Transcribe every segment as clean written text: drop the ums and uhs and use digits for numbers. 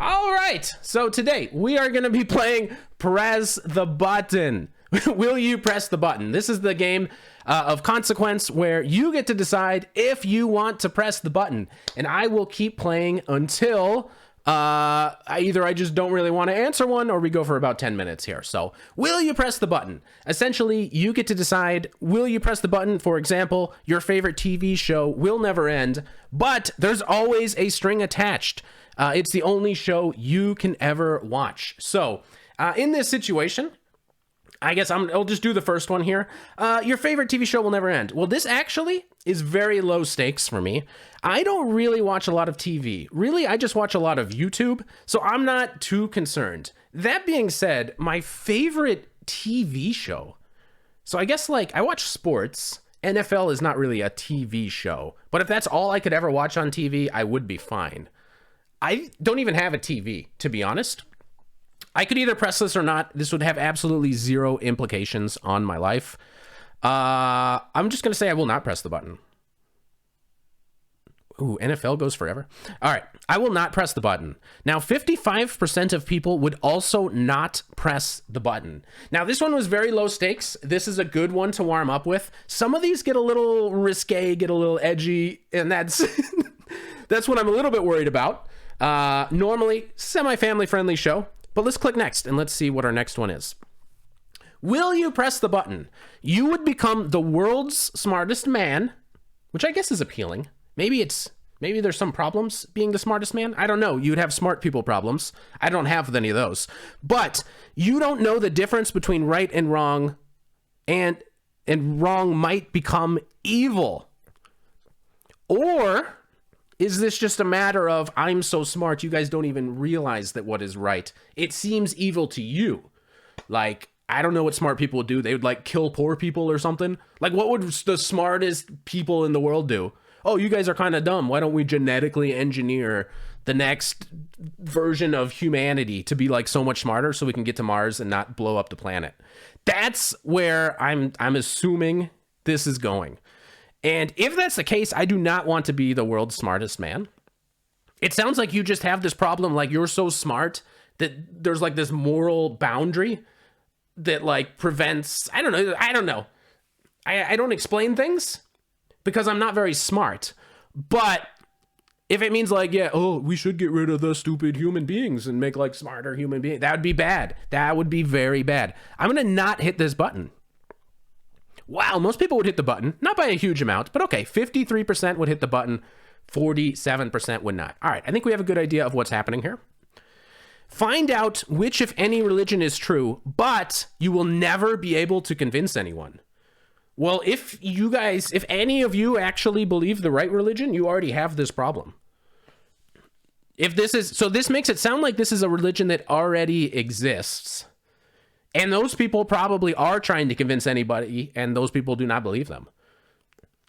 All right, so today we are going to be playing Press the Button. Will you press the button? This is the game of consequence where you get to decide if you want to press the button. And I will keep playing until either I just don't really want to answer one or we go for about 10 minutes here. So will you press the button? Essentially, you get to decide, will you press the button? For example, your favorite TV show will never end, but there's always a string attached. It's the only show you can ever watch. So in this situation, I guess I'll just do the first one here. Your favorite TV show will never end. Well, this actually is very low stakes for me. I don't really watch a lot of TV. Really, I just watch a lot of YouTube, so I'm not too concerned. That being said, my favorite TV show. So I guess like I watch sports. NFL is not really a TV show, but if that's all I could ever watch on TV, I would be fine. I don't even have a TV, to be honest. I could either press this or not. This would have absolutely zero implications on my life. I'm just going to say I will not press the button. Ooh, NFL goes forever. All right, I will not press the button. Now, 55% of people would also not press the button. Now, this one was very low stakes. This is a good one to warm up with. Some of these get a little risque, get a little edgy, and that's that's what I'm a little bit worried about. Normally, semi-family friendly show. But let's click next and let's see what our next one is. Will you press the button? You would become the world's smartest man, which I guess is appealing. Maybe there's some problems being the smartest man. I don't know. You'd have smart people problems. I don't have any of those. But you don't know the difference between right and wrong, and wrong might become evil. Or is this just a matter of, I'm so smart, you guys don't even realize that what is right? It seems evil to you. Like, I don't know what smart people would do. They would, like, kill poor people or something. Like, what would the smartest people in the world do? Oh, you guys are kind of dumb. Why don't we genetically engineer the next version of humanity to be, like, so much smarter so we can get to Mars and not blow up the planet? That's where I'm assuming this is going. And if that's the case, I do not want to be the world's smartest man. It sounds like you just have this problem, like you're so smart that there's like this moral boundary that like prevents, I don't know. I don't explain things because I'm not very smart. But if it means like, yeah, oh, we should get rid of the stupid human beings and make like smarter human beings, that would be bad. That would be very bad. I'm going to not hit this button. Wow, most people would hit the button, not by a huge amount, but okay, 53% would hit the button, 47% would not. All right, I think we have a good idea of what's happening here. Find out which, if any, religion is true, but you will never be able to convince anyone. Well, if any of you actually believe the right religion, you already have this problem. So this makes it sound like this is a religion that already exists. And those people probably are trying to convince anybody, and those people do not believe them.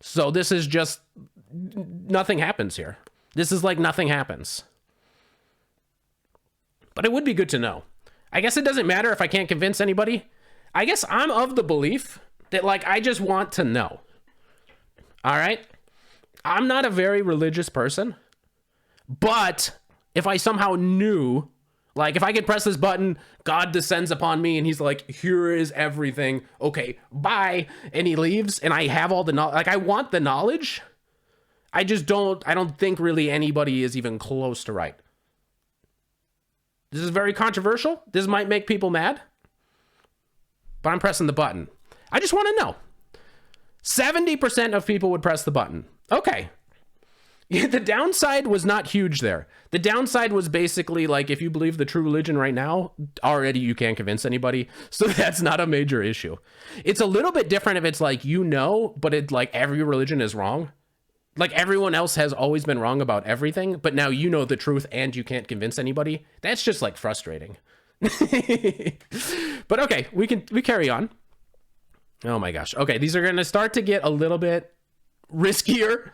So this is just, nothing happens here. This is like nothing happens. But it would be good to know. I guess it doesn't matter if I can't convince anybody. I guess I'm of the belief that like, I just want to know. All right? I'm not a very religious person, but if I somehow knew, like if I could press this button, God descends upon me and he's like, here is everything. Okay, bye. And he leaves and I have all the knowledge. Like I want the knowledge. I don't think really anybody is even close to right. This is very controversial. This might make people mad, but I'm pressing the button. I just want to know. 70% of people would press the button. Okay. The downside was not huge there. The downside was basically like, if you believe the true religion right now, already you can't convince anybody. So that's not a major issue. It's a little bit different if it's like, but it's like every religion is wrong. Like everyone else has always been wrong about everything, but now you know the truth and you can't convince anybody. That's just like frustrating. But okay, we carry on. Oh my gosh. Okay, these are going to start to get a little bit riskier.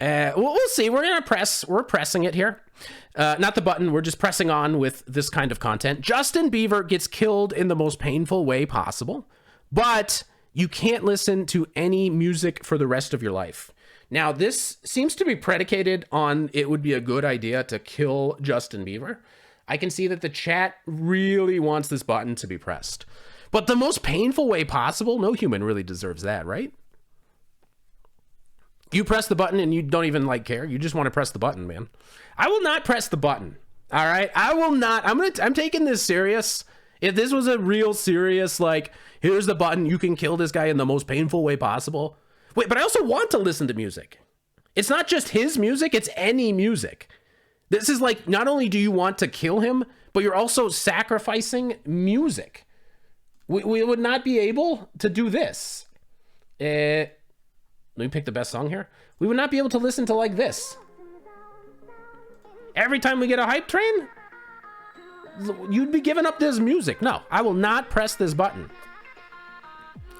We'll see. We're pressing it here. Not the button. We're just pressing on with this kind of content. Justin Bieber gets killed in the most painful way possible, but you can't listen to any music for the rest of your life. Now, this seems to be predicated on it would be a good idea to kill Justin Bieber. I can see that the chat really wants this button to be pressed. But the most painful way possible, no human really deserves that, right? You press the button and you don't even like care. You just want to press the button, man. I will not press the button. All right? I will not. I'm taking this serious. If this was a real serious, like, here's the button, you can kill this guy in the most painful way possible. Wait, but I also want to listen to music. It's not just his music, it's any music. This is like, not only do you want to kill him, but you're also sacrificing music. We would not be able to do this. Let me pick the best song here. We would not be able to listen to like this. Every time we get a hype train, you'd be giving up this music. No, I will not press this button.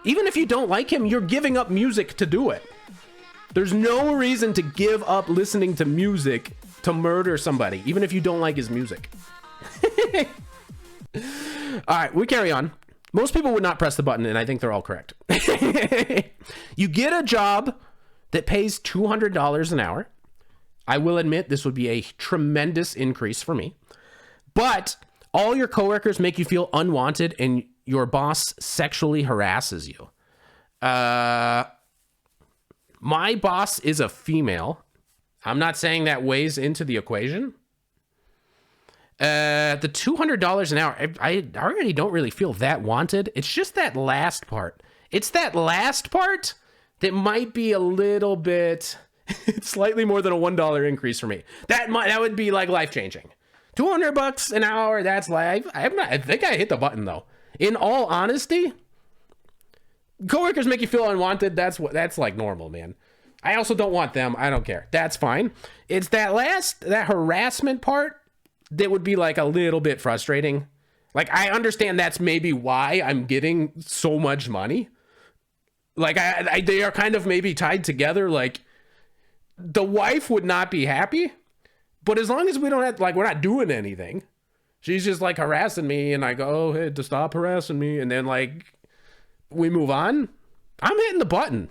Even if you don't like him, you're giving up music to do it. There's no reason to give up listening to music to murder somebody, even if you don't like his music. All right, we carry on. Most people would not press the button, and I think they're all correct. You get a job that pays $200 an hour. I will admit this would be a tremendous increase for me. But all your coworkers make you feel unwanted, and your boss sexually harasses you. My boss is a female. I'm not saying that weighs into the equation. The $200 an hour, I already don't really feel that wanted. It's just that last part. It's that last part that might be a little bit, it's slightly more than a $1 increase for me. That would be like life-changing. $200 an hour, that's life. I think I hit the button though. In all honesty, coworkers make you feel unwanted. That's like normal, man. I also don't want them. I don't care. That's fine. It's that harassment part that would be like a little bit frustrating. Like, I understand that's maybe why I'm getting so much money. Like, they are kind of maybe tied together. Like, the wife would not be happy, but as long as we don't have, like, we're not doing anything, she's just like harassing me, and I go, oh, hey, to stop harassing me, and then like we move on. I'm hitting the button.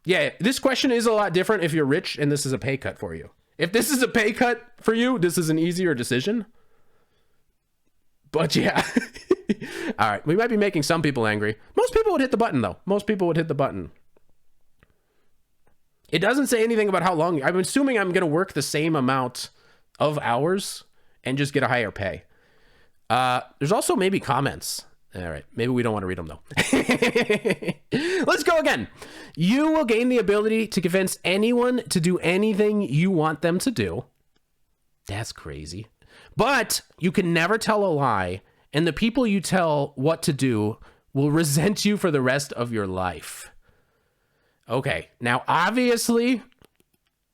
Yeah, this question is a lot different if you're rich and this is a pay cut for you. If this is a pay cut for you, this is an easier decision. But yeah. All right, we might be making some people angry. Most people would hit the button though. Most people would hit the button. It doesn't say anything about how long. I'm assuming I'm going to work the same amount of hours and just get a higher pay. There's also maybe comments. All right, maybe we don't want to read them though. Let's go again. You will gain the ability to convince anyone to do anything you want them to do. That's crazy. But you can never tell a lie, and the people you tell what to do will resent you for the rest of your life. Okay, now obviously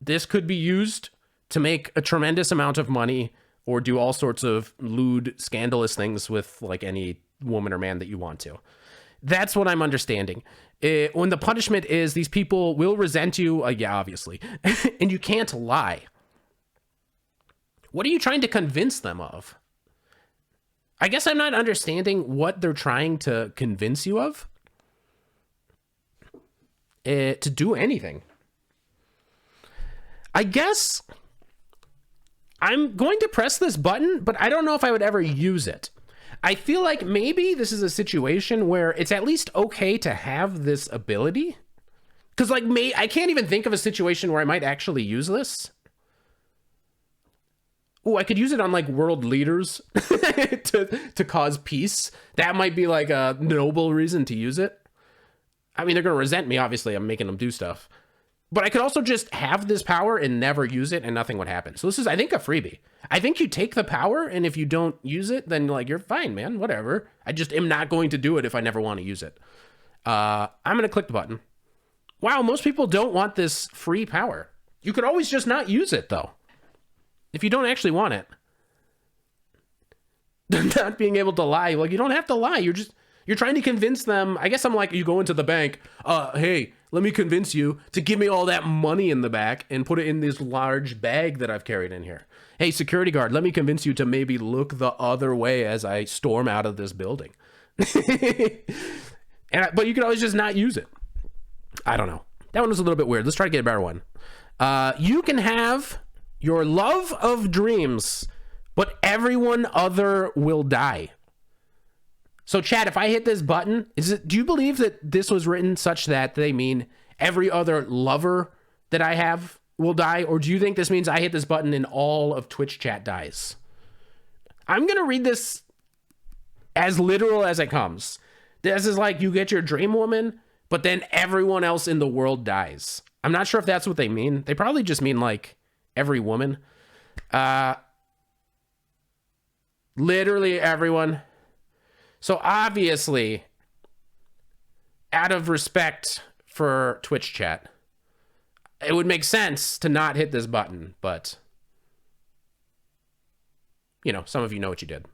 this could be used to make a tremendous amount of money or do all sorts of lewd, scandalous things with like any woman or man that you want to. That's what I'm understanding. When the punishment is these people will resent you, yeah, obviously, and you can't lie. What are you trying to convince them of? I guess I'm not understanding what they're trying to convince you of. To do anything. I guess I'm going to press this button, but I don't know if I would ever use it. I feel like maybe this is a situation where it's at least okay to have this ability. Because like I can't even think of a situation where I might actually use this. Oh, I could use it on like world leaders to cause peace. That might be like a noble reason to use it. I mean, they're going to resent me, obviously. I'm making them do stuff. But I could also just have this power and never use it and nothing would happen. So this is, I think, a freebie. I think you take the power, and if you don't use it, then like you're fine, man, whatever. I just am not going to do it if I never want to use it. I'm going to click the button. Wow, most people don't want this free power. You could always just not use it, though. If you don't actually want it. Not being able to lie. Like, you don't have to lie. You're trying to convince them. I guess I'm like, you go into the bank. Hey, let me convince you to give me all that money in the back and put it in this large bag that I've carried in here. Hey, security guard, let me convince you to maybe look the other way as I storm out of this building. But you can always just not use it. I don't know. That one was a little bit weird. Let's try to get a better one. You can have your love of dreams, but everyone other will die. So chat, if I hit this button, do you believe that this was written such that they mean every other lover that I have will die? Or do you think this means I hit this button and all of Twitch chat dies? I'm going to read this as literal as it comes. This is like you get your dream woman, but then everyone else in the world dies. I'm not sure if that's what they mean. They probably just mean like every woman. Literally everyone. So obviously, out of respect for Twitch chat, it would make sense to not hit this button, but, you know, some of you know what you did.